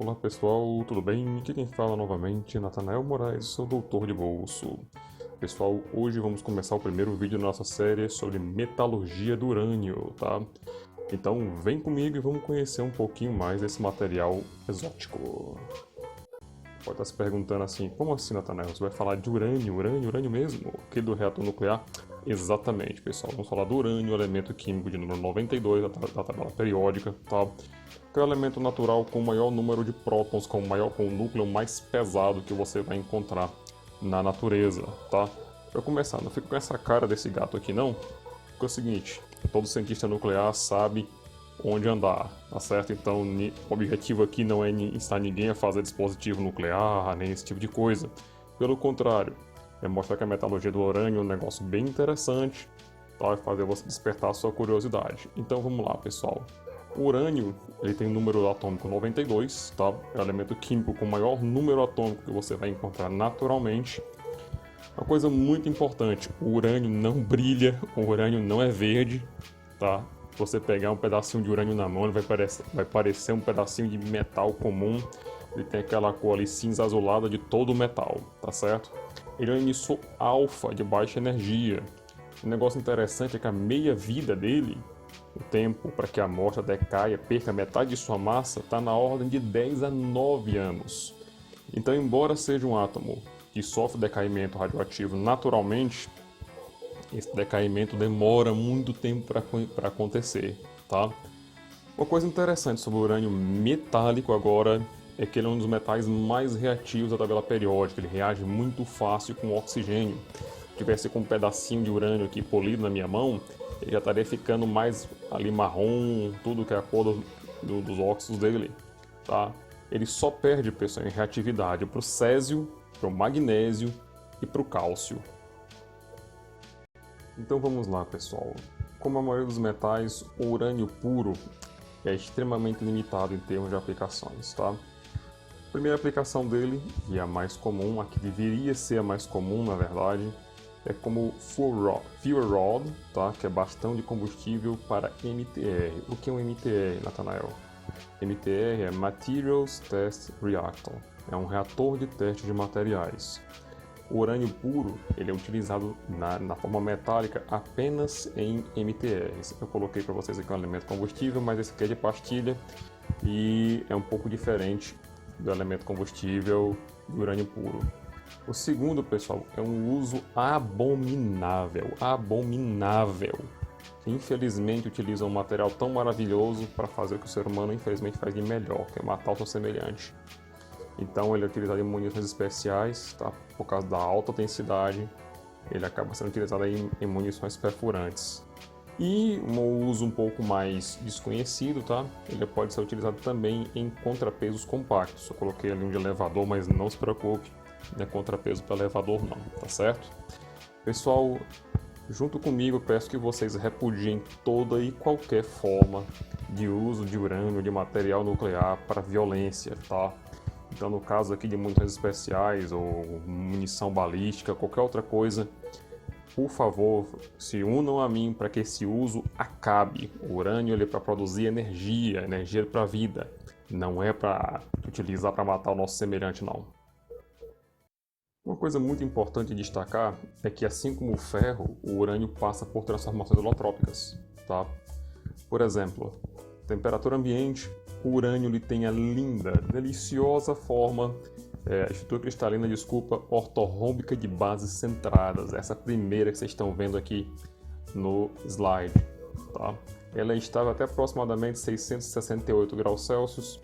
Olá pessoal, tudo bem? Aqui quem fala novamente é Natanael Moraes, sou doutor de bolso. Pessoal, hoje vamos começar o primeiro vídeo da nossa série sobre metalurgia do urânio, tá? Então vem comigo e vamos conhecer um pouquinho mais desse material exótico. Pode estar se perguntando assim, como assim, Natanael? Você vai falar de urânio, urânio mesmo? Aquele do reator nuclear? Exatamente, pessoal. Vamos falar do urânio, elemento químico de número 92 da tabela periódica, tá? Que é o elemento natural com o maior número de prótons, com o núcleo mais pesado que você vai encontrar na natureza, tá? Para começar, não fica com essa cara desse gato aqui não, porque é o seguinte, todo cientista nuclear sabe onde andar, tá certo? Então o objetivo aqui não é instar ninguém a fazer dispositivo nuclear, nem esse tipo de coisa. Pelo contrário, é mostrar que a metalurgia do urânio é um negócio bem interessante, tá? E fazer você despertar a sua curiosidade. Então vamos lá, pessoal. O urânio, ele tem o número atômico 92, tá? É o elemento químico com o maior número atômico que você vai encontrar naturalmente. Uma coisa muito importante, o urânio não brilha, o urânio não é verde, tá? Se você pegar um pedacinho de urânio na mão, ele vai parecer um pedacinho de metal comum. Ele tem aquela cor ali cinza azulada de todo o metal, tá certo? Ele é um emissor alfa de baixa energia. Um negócio interessante é que a meia-vida dele, o tempo para que a amostra decaia, perca metade de sua massa, está na ordem de 10 a 9 anos. Então, embora seja um átomo que sofre decaimento radioativo naturalmente, esse decaimento demora muito tempo para acontecer, tá? Uma coisa interessante sobre o urânio metálico agora é que ele é um dos metais mais reativos da tabela periódica, ele reage muito fácil com o oxigênio. Se tivesse com um pedacinho de urânio aqui polido na minha mão, ele já estaria ficando mais ali marrom, tudo que é a cor dos óxidos dele, tá? Ele só perde, pessoal, em reatividade para o césio, para o magnésio e para o cálcio. Então vamos lá, pessoal. Como a maioria dos metais, o urânio puro é extremamente limitado em termos de aplicações, tá? A primeira aplicação dele, e a mais comum, a que deveria ser a mais comum, na verdade, é como fuel rod, tá? Que é bastão de combustível para MTR. O que é um MTR, Natanael? MTR é Materials Test Reactor. É um reator de teste de materiais. O urânio puro ele é utilizado na forma metálica apenas em MTRs. Eu coloquei para vocês aqui um elemento combustível, mas esse aqui é de pastilha e é um pouco diferente do elemento combustível do urânio puro. O segundo, pessoal, é um uso abominável. Infelizmente utiliza um material tão maravilhoso para fazer o que o ser humano infelizmente faz de melhor, que é matar o seu semelhante. Então ele é utilizado em munições especiais, tá? Por causa da alta densidade, ele acaba sendo utilizado em munições perfurantes. E um uso um pouco mais desconhecido, tá? Ele pode ser utilizado também em contrapesos compactos. Eu coloquei ali um de elevador, mas não se preocupe, não é contrapeso para elevador não, tá certo? Pessoal, junto comigo peço que vocês repudiem toda e qualquer forma de uso de urânio, de material nuclear para violência, tá? Então, no caso aqui de munições especiais ou munição balística, qualquer outra coisa, por favor, se unam a mim para que esse uso acabe. O urânio ele é para produzir energia para a vida, não é para utilizar para matar o nosso semelhante, não. Uma coisa muito importante de destacar é que, assim como o ferro, o urânio passa por transformações holotrópicas, tá? Por exemplo, temperatura ambiente, o urânio ele tem a linda, deliciosa forma, estrutura cristalina, ortorrômbica de bases centradas. Essa primeira que vocês estão vendo aqui no slide, tá? Ela é estável até aproximadamente 668 graus Celsius.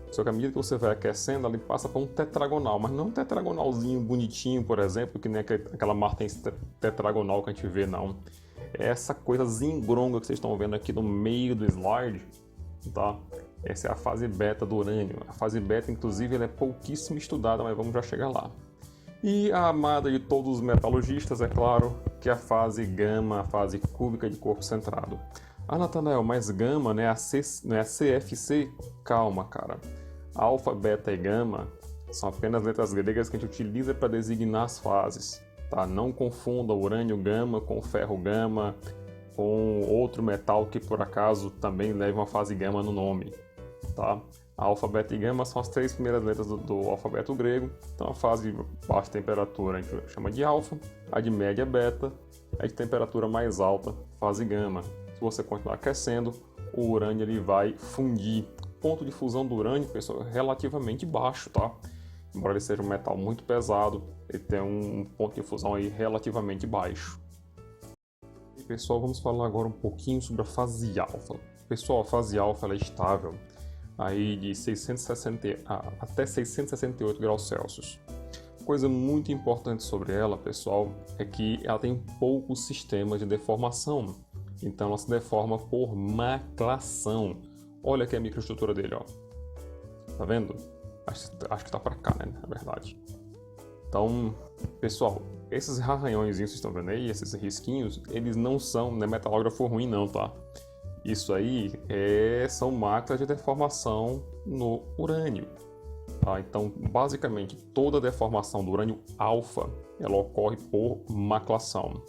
Só que à medida que você vai aquecendo, ela passa para um tetragonal, mas não um tetragonalzinho bonitinho, por exemplo, que nem aquela martens tetragonal que a gente vê, não. É essa coisa zingronga que vocês estão vendo aqui no meio do slide, tá? Essa é a fase beta do urânio. A fase beta, inclusive, ela é pouquíssimo estudada, mas vamos já chegar lá. E a amada de todos os metalurgistas, é claro, que é a fase gama, a fase cúbica de corpo centrado. Ah, Natanael, mas gama não é a CFC? Calma, cara. Alfa, beta e gama são apenas letras gregas que a gente utiliza para designar as fases. Tá? Não confunda o urânio gama com o ferro gama, com outro metal que por acaso também leva uma fase gama no nome. Tá? Alfa, beta e gama são as três primeiras letras do alfabeto grego. Então a fase de baixa temperatura a gente chama de alfa, a de média beta, a de temperatura mais alta, fase gama. Se você continuar aquecendo, o urânio ele vai fundir. O ponto de fusão do urânio, pessoal, é relativamente baixo, tá? Embora ele seja um metal muito pesado, ele tem um ponto de fusão aí relativamente baixo. E pessoal, vamos falar agora um pouquinho sobre a fase alfa. Pessoal, a fase alfa ela é estável aí de 660 até 668 graus Celsius. Coisa muito importante sobre ela, pessoal, é que ela tem poucos sistemas de deformação. Então ela se deforma por maclação. Olha aqui a microestrutura dele, ó. Tá vendo? Acho que tá para cá, né? Na verdade. Então, pessoal, esses arranhões que vocês estão vendo aí, esses risquinhos, eles não são metalógrafo ruim não, tá? Isso aí são maclas de deformação no urânio. Tá? Então, basicamente, toda deformação do urânio alfa ela ocorre por maclação.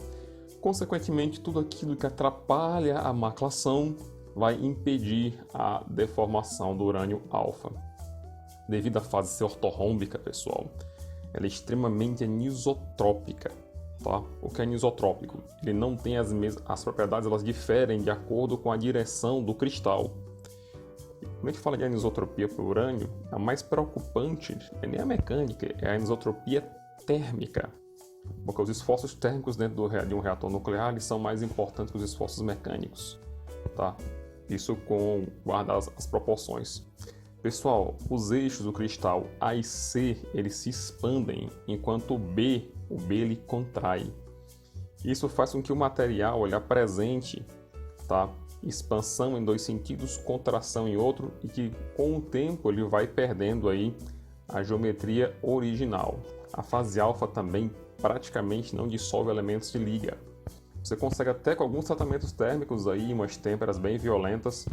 Consequentemente, tudo aquilo que atrapalha a maclação vai impedir a deformação do urânio alfa. Devido à fase ser ortorrômbica, pessoal, ela é extremamente anisotrópica. Tá? O que é anisotrópico? Ele não tem as propriedades, elas diferem de acordo com a direção do cristal. Quando a gente fala de anisotropia para o urânio, a mais preocupante é nem a mecânica, é a anisotropia térmica. Porque os esforços térmicos dentro de um reator nuclear eles são mais importantes que os esforços mecânicos. Tá? Isso com guardar as proporções. Pessoal, os eixos do cristal A e C eles se expandem, enquanto o B ele contrai. Isso faz com que o material ele apresente, tá? Expansão em dois sentidos, contração em outro, e que com o tempo ele vai perdendo aí a geometria original. A fase alfa também praticamente não dissolve elementos de liga. Você consegue até com alguns tratamentos térmicos aí, umas têmperas bem violentas,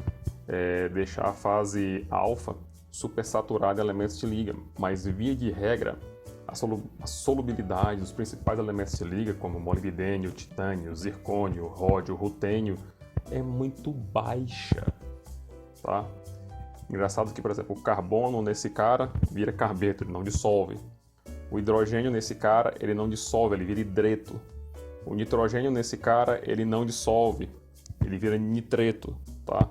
deixar a fase alfa supersaturada em elementos de liga, mas via de regra a solubilidade dos principais elementos de liga, como molibdênio, titânio, zircônio, ródio, rutênio, é muito baixa, tá? Engraçado que, por exemplo, o carbono nesse cara vira carbeto, ele não dissolve. O hidrogênio nesse cara, ele não dissolve, ele vira hidreto. O nitrogênio nesse cara, ele não dissolve, ele vira nitreto, tá?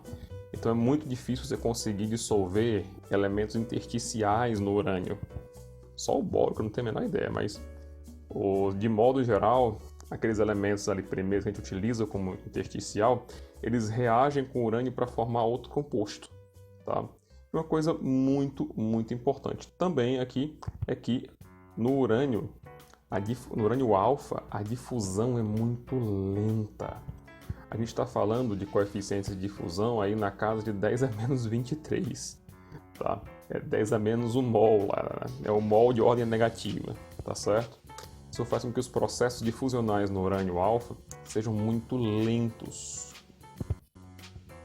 Então é muito difícil você conseguir dissolver elementos intersticiais no urânio. Só o boro, que eu não tenho a menor ideia, mas de modo geral, aqueles elementos ali primeiros que a gente utiliza como intersticial, eles reagem com o urânio para formar outro composto, tá? Uma coisa muito, muito importante também aqui é que no urânio alfa, a difusão é muito lenta. A gente está falando de coeficientes de difusão aí na casa de 10 a menos 23, tá? É 10 a menos 1 mol, é o mol de ordem negativa, tá certo? Isso faz com que os processos difusionais no urânio alfa sejam muito lentos.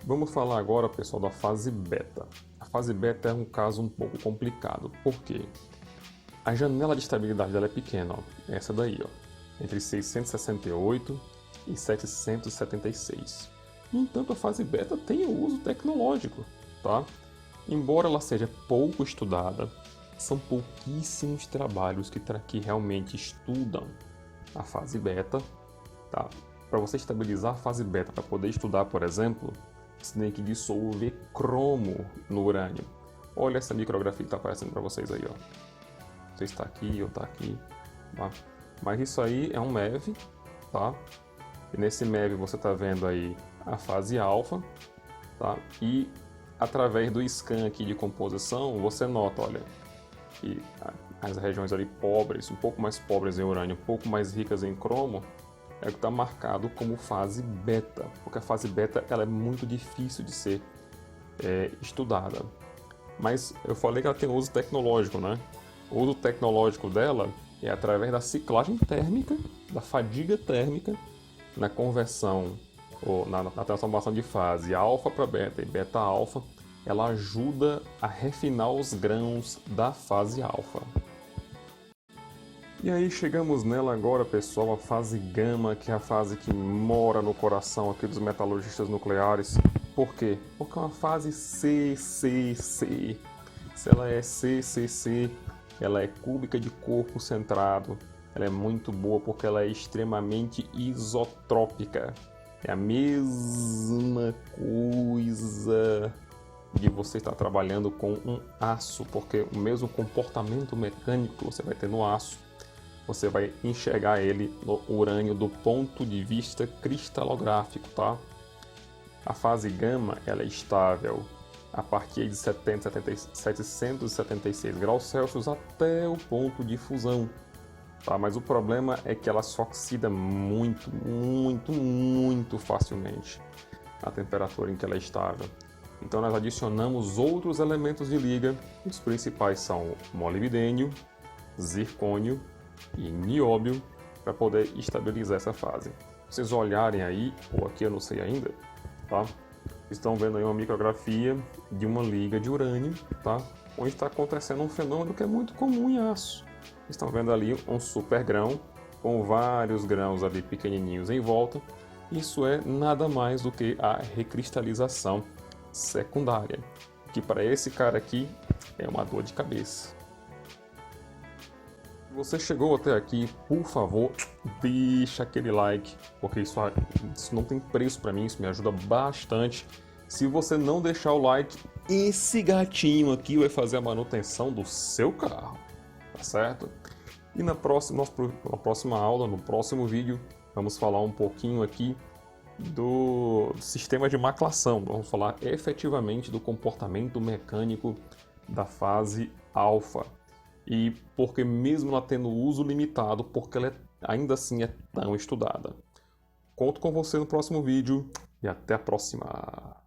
Vamos falar agora, pessoal, da fase beta. A fase beta é um caso um pouco complicado, por quê? A janela de estabilidade dela é pequena, ó, essa daí, ó, entre 668 e 776. No entanto, a fase beta tem o uso tecnológico, tá? Embora ela seja pouco estudada, são pouquíssimos trabalhos que realmente estudam a fase beta, tá? Para você estabilizar a fase beta, para poder estudar, por exemplo, você tem que dissolver cromo no urânio. Olha essa micrografia que está aparecendo para vocês aí, ó. Não sei se está aqui ou está aqui, tá? Mas isso aí é um MEV, tá? E nesse MEV você está vendo aí a fase alfa, tá? E através do scan aqui de composição, você nota, olha, que as regiões ali pobres, um pouco mais pobres em urânio, um pouco mais ricas em cromo, é o que está marcado como fase beta, porque a fase beta ela é muito difícil de ser estudada. Mas eu falei que ela tem uso tecnológico, né? O uso tecnológico dela é através da ciclagem térmica, da fadiga térmica, na conversão ou na transformação de fase alfa para beta e beta alfa, ela ajuda a refinar os grãos da fase alfa. E aí chegamos nela agora, pessoal, a fase gama, que é a fase que mora no coração aqui dos metalurgistas nucleares. Por quê? Porque é uma fase CCC. Se ela é CCC, ela é cúbica de corpo centrado. Ela é muito boa porque ela é extremamente isotrópica. É a mesma coisa de você estar trabalhando com um aço, porque o mesmo comportamento mecânico que você vai ter no aço, você vai enxergar ele no urânio do ponto de vista cristalográfico, tá? A fase gama ela é estável a partir de 776 graus Celsius até o ponto de fusão. Tá? Mas o problema é que ela se oxida muito facilmente a temperatura em que ela é estável. Então nós adicionamos outros elementos de liga. Os principais são molibdênio, zircônio e nióbio para poder estabilizar essa fase. Se vocês olharem aí, ou aqui eu não sei ainda, tá? Estão vendo aí uma micrografia de uma liga de urânio, tá? Onde está acontecendo um fenômeno que é muito comum em aço. Estão vendo ali um super grão com vários grãos ali pequenininhos em volta. Isso é nada mais do que a recristalização secundária, que para esse cara aqui é uma dor de cabeça. Se você chegou até aqui, por favor, deixa aquele like, porque isso não tem preço para mim, isso me ajuda bastante. Se você não deixar o like, esse gatinho aqui vai fazer a manutenção do seu carro, tá certo? E na próxima aula, no próximo vídeo, vamos falar um pouquinho aqui do sistema de maclação. Vamos falar efetivamente do comportamento mecânico da fase alfa. E porque mesmo ela tendo uso limitado, porque ela ainda assim é tão estudada. Conto com você no próximo vídeo e até a próxima!